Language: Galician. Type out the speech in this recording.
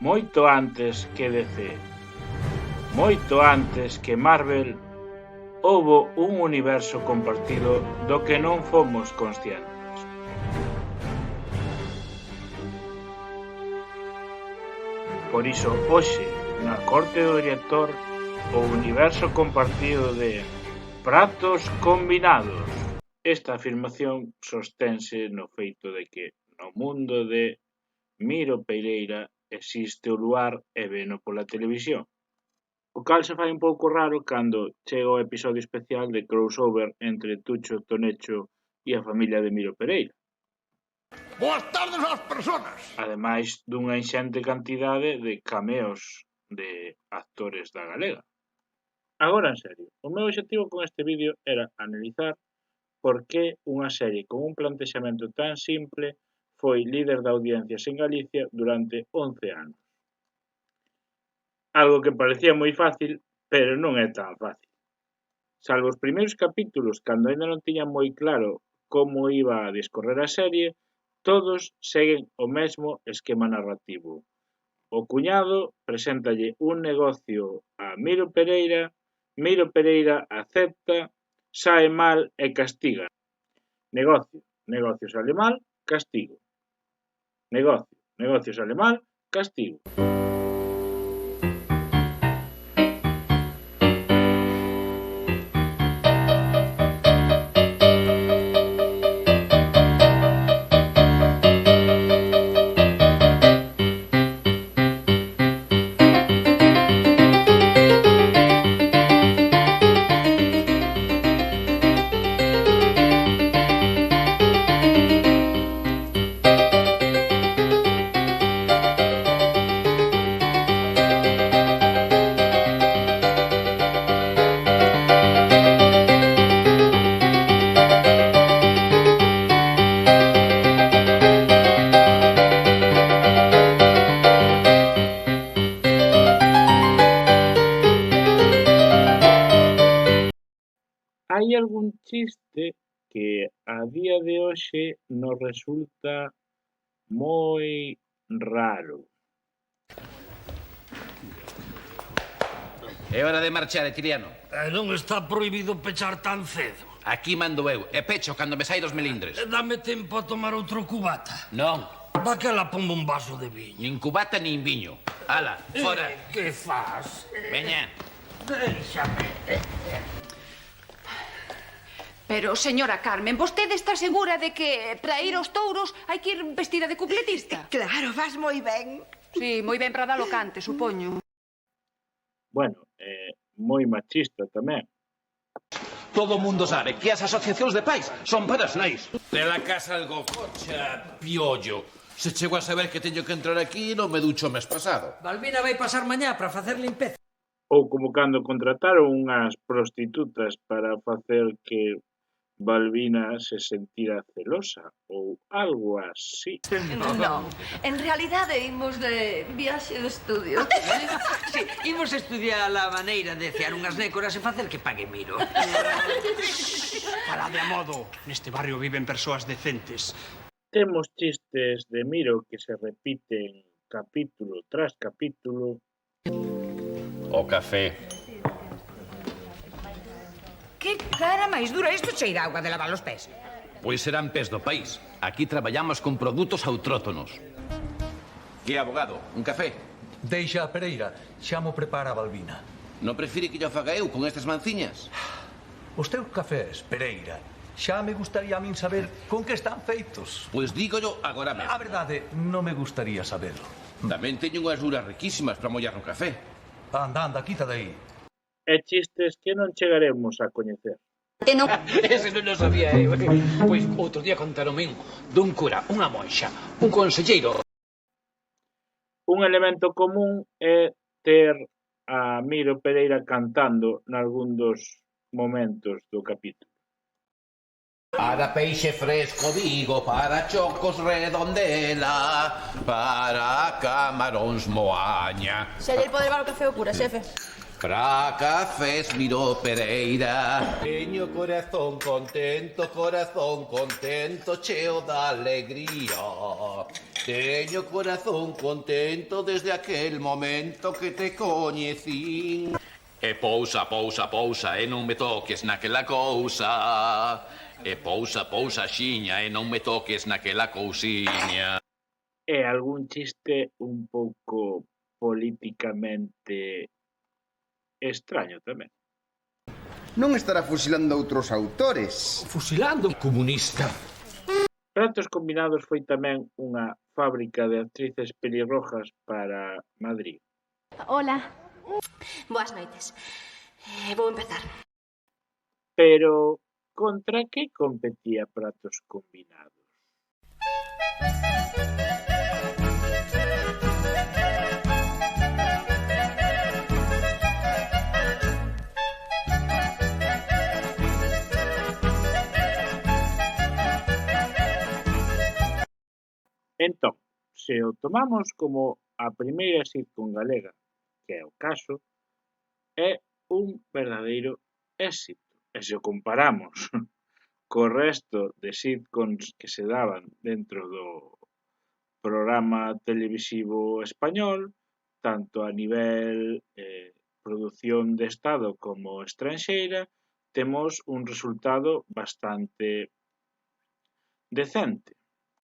moito antes que DC, moito antes que Marvel, houbo un universo compartido do que non fomos conscientes. Por iso, hoxe, na corte do director, o universo compartido de pratos combinados. Esta afirmación sostense no feito de que no mundo de Miro Pereira existe o luar e veno pola televisión. O cal se fai un pouco raro cando chega o episodio especial de crossover entre Tucho Tonecho e a familia de Miro Pereira. Boas tardes ás persoas. Ademais dunha inxente cantidade de cameos de actores da galega. Agora, en serio, o meu obxectivo con este vídeo era analizar por que unha serie con un plantexamento tan simple foi líder de audiencias en Galicia durante 11 anos. Algo que parecía moi fácil, pero non é tan fácil. Salvo os primeiros capítulos, cando ainda non tiñan moi claro como iba a discorrer a serie, todos seguen o mesmo esquema narrativo. O cuñado preséntalle un negocio a Miro Pereira acepta, sae mal e castiga. Negocio sale mal, castigo. Negocio sale mal, castigo. Hai algún chiste que a día de hoxe nos resulta moi raro. É hora de marchar, Tiriano. Non está prohibido pechar tan cedo. Aquí mando eu, e pecho cando me sai dos melindres. Dame tempo a tomar outro cubata. Non, Daquela pombo un vaso de viño. nin cubata nin viño. Ala, fora. Que faz? Veña. Déixame. Pero, señora Carmen, vostede está segura de que para ir aos touros hai que ir vestida de cupletista? Claro, vas moi ben. Sí, moi ben para dar o cante, supoño. Bueno, moi machista tamén. Todo o mundo sabe que as asociacións de pais son para as nais. De la casa algo cocha, piollo. Se chego a saber que teño que entrar aquí, non me ducho o mes pasado. Balbina vai pasar mañá para facer limpeza. Ou como cando contrataron unhas prostitutas para facer que Balbina se sentira celosa ou algo así. Non, en realidade imos de viaxe de estudio. Sí, imos estudiar a maneira de cear unhas nécoras e facer que pague Miro. Falade a modo. Neste barrio viven persoas decentes. Temos chistes de Miro que se repiten capítulo tras capítulo. O café. Que cara máis dura, isto cheira auga de lavar os pés. Pois serán pés do país. Aquí traballamos con produtos autrótonos. Que abogado, un café? Deixa a Pereira, xa mo prepara a Balbina. Non prefire que yo faga eu con estas manciñas? Os teus cafés, Pereira, xa me gustaría a min saber con que están feitos. Pois dígollo agora mesmo. A verdade, non me gustaría saberlo. Tamén teño unhas duras riquísimas para mollar no café. Anda, quita de aí. E chistes que non chegaremos a coñecer. Ese non o sabía eu. Pois outro día contaronme dun cura, unha monxa, un conselleiro. Un elemento común é ter a Miro Pereira cantando nalgún dos momentos do capítulo. Para peixe fresco digo, para chocos redondela, para camaróns moaña. Se lle pode levar o café ao cura, xefe. Para cafés Miro Pereira. Teño corazón contento, cheo da alegría. Teño corazón contento desde aquel momento que te coñecín. E pousa, pousa, pousa, e non me toques naquela cousa. E pousa, pousa, xiña, e non me toques naquela cousiña. E algún chiste un pouco políticamente extraño tamén. Non estará fusilando outros autores. Fusilando comunista. Pratos Combinados foi tamén unha fábrica de actrices pelirrojas para Madrid. Hola. Boas noites. Vou empezar. Pero contra que competía Pratos Combinados? Entón, se o tomamos como a primeira sitcom galega, que é o caso, é un verdadeiro éxito. E se o comparamos co resto de sitcoms que se daban dentro do programa televisivo español, tanto a nivel produción de Estado como estranxeira, temos un resultado bastante decente.